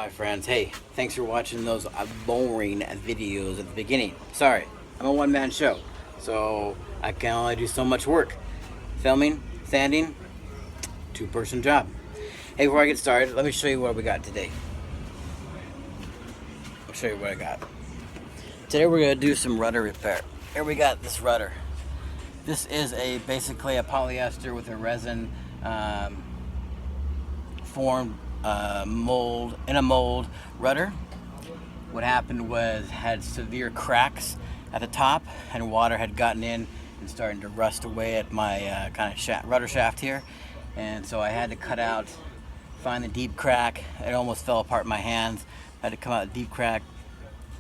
my friends. Hey, thanks for watching those boring videos at the beginning. Sorry, I'm a one-man show, so I can only do so much work. Filming, sanding, two-person job. Hey, before I get started, let me show you what we got today. I'll show you what I got. Today we're going to do some rudder repair. Here we got this rudder. This is basically a polyester with a resin formed mold rudder. What happened was had severe cracks at the top, and water had gotten in and starting to rust away at my kind of rudder shaft here, and so I had to cut out, find the deep crack. It almost fell apart in my hands. I had to come out the deep crack,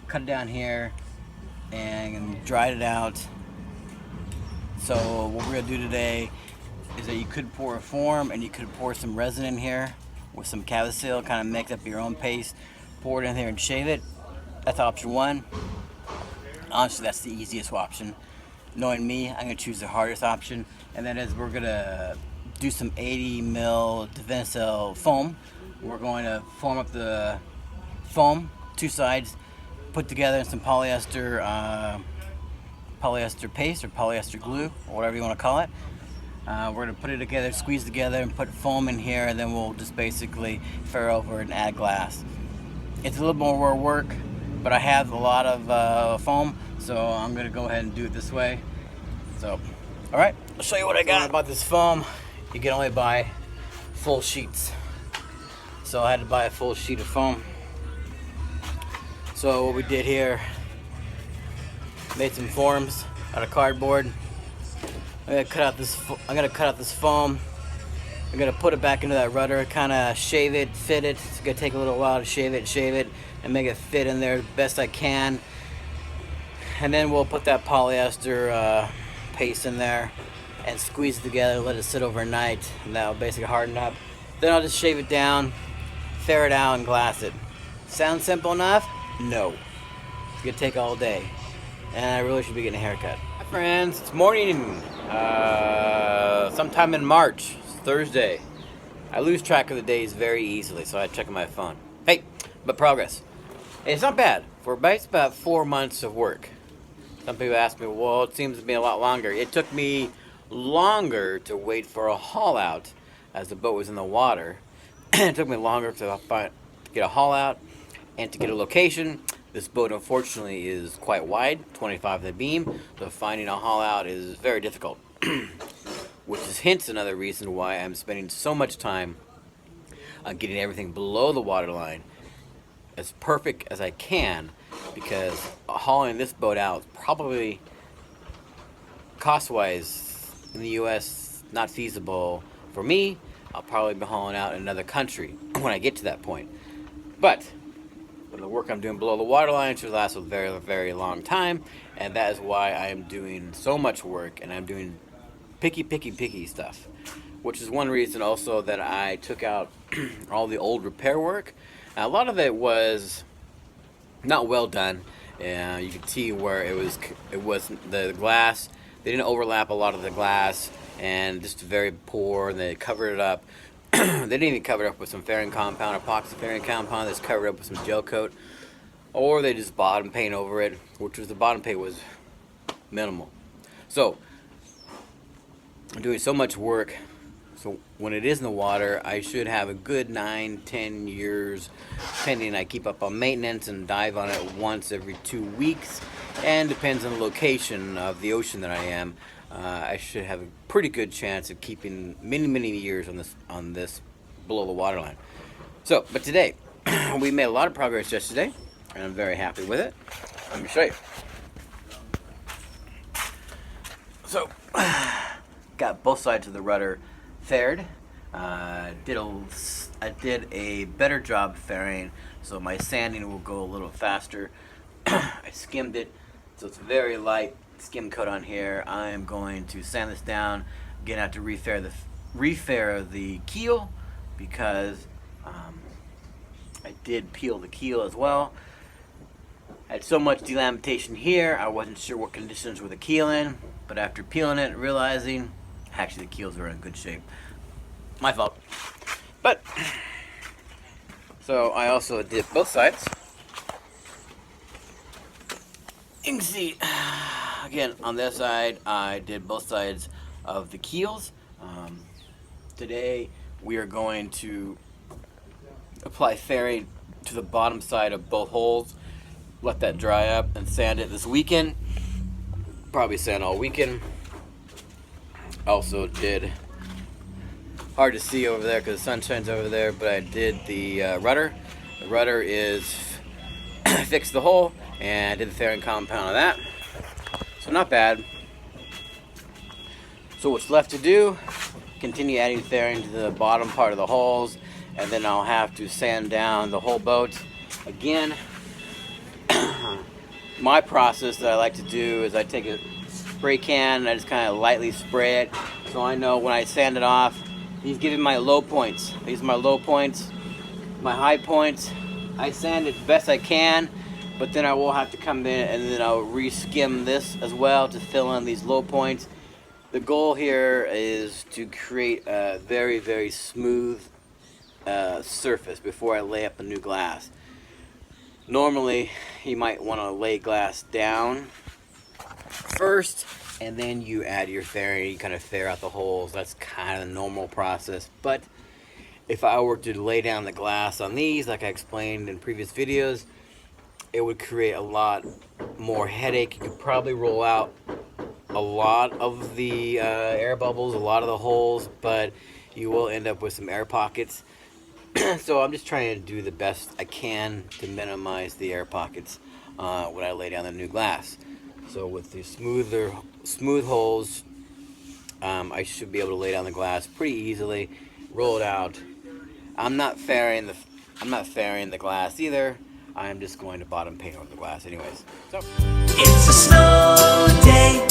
cut it down here, and dried it out. So what we're gonna do today is that you could pour a form and you could pour some resin in here with some Cavasil, kind of mix up your own paste, pour it in there and shave it. That's option one. Honestly, that's the easiest option. Knowing me, I'm gonna choose the hardest option, and that is we're gonna do some 80 ml Divinyl foam. We're going to form up the foam, two sides, put together in some polyester paste or polyester glue, or whatever you want to call it. We're going to put it together, squeeze together, and put foam in here, and then we'll just basically fare over and add glass. It's a little more work, but I have a lot of foam, so I'm going to go ahead and do it this way. So, alright, I'll show you what I got. About this foam, you can only buy full sheets. So I had to buy a full sheet of foam. So what we did here, made some forms out of cardboard. I'm gonna cut out this foam. I'm gonna put it back into that rudder, kind of shave it, fit it. It's gonna take a little while to shave it, and make it fit in there the best I can. And then we'll put that polyester paste in there and squeeze it together, let it sit overnight, and that'll basically harden up. Then I'll just shave it down, fare it out, and glass it. Sounds simple enough? No. It's gonna take all day. And I really should be getting a haircut. Hi friends, it's morning, sometime in March. It's Thursday. I lose track of the days very easily, so I check on my phone. Hey, but progress. Hey, it's not bad. For about 4 months of work. Some people ask me, well, it seems to be a lot longer. It took me longer to wait for a haul out as the boat was in the water. It took me longer to get a haul out and to get a location. This boat, unfortunately, is quite wide, 25 the beam, so finding a haul out is very difficult. Which is hence another reason why I'm spending so much time on getting everything below the waterline as perfect as I can, because hauling this boat out probably cost-wise in the U.S. not feasible for me. I'll probably be hauling out in another country when I get to that point. But the work I'm doing below the waterline should last a very, very long time, and that is why I am doing so much work, and I'm doing picky stuff, which is one reason also that I took out all the old repair work. Now, a lot of it was not well done. You can see where it was the glass. They didn't overlap a lot of the glass, and just very poor, and they covered it up. They didn't even cover it up with some fairing compound, epoxy fairing compound. They just covered it up with some gel coat, or they just bottom paint over it, which was the bottom paint was minimal. So I'm doing so much work, so when it is in the water, I should have a good 9-10 years, depending. I keep up on maintenance and dive on it once every 2 weeks, and depends on the location of the ocean that I am. I should have a pretty good chance of keeping many years on this below the waterline. So, but today we made a lot of progress yesterday, and I'm very happy with it. Let me show you. So, got both sides of the rudder faired. I did a better job fairing, so my sanding will go a little faster. I skimmed it, so it's very light skim coat on here. I am going to sand this down. Again, I have to refair the keel, because I did peel the keel as well. I had so much delamitation here, I wasn't sure what conditions were the keel in, but after peeling it, realizing actually the keels were in good shape. My fault. But So I also did both sides. You can see, again, on this side, I did both sides of the keels. Today, we are going to apply fairing to the bottom side of both holes, let that dry up, and sand it this weekend. Probably sand all weekend. Also did, hard to see over there because the sun shines over there, but I did the rudder. The rudder is fixed the hole, and I did the fairing compound on that. So not bad. So what's left to do, continue adding fairing to the bottom part of the holes, and then I'll have to sand down the whole boat again. My process that I like to do is I take a spray can and I just kind of lightly spray it, so I know when I sand it off, he's giving my low points. These are my low points. My high points, I sand it best I can, but then I will have to come in and then I'll re-skim this as well to fill in these low points. The goal here is to create a very, very smooth surface before I lay up the new glass. Normally, you might want to lay glass down first, and then you add your fairing. You kind of fair out the holes. That's kind of the normal process. But if I were to lay down the glass on these, like I explained in previous videos, it would create a lot more headache. You could probably roll out a lot of the air bubbles, a lot of the holes, but you will end up with some air pockets. So I'm just trying to do the best I can to minimize the air pockets when I lay down the new glass. So with the smooth holes, I should be able to lay down the glass pretty easily, roll it out. I'm not fairing the glass either. I'm just going to bottom paint over the glass anyways. So it's a snow day.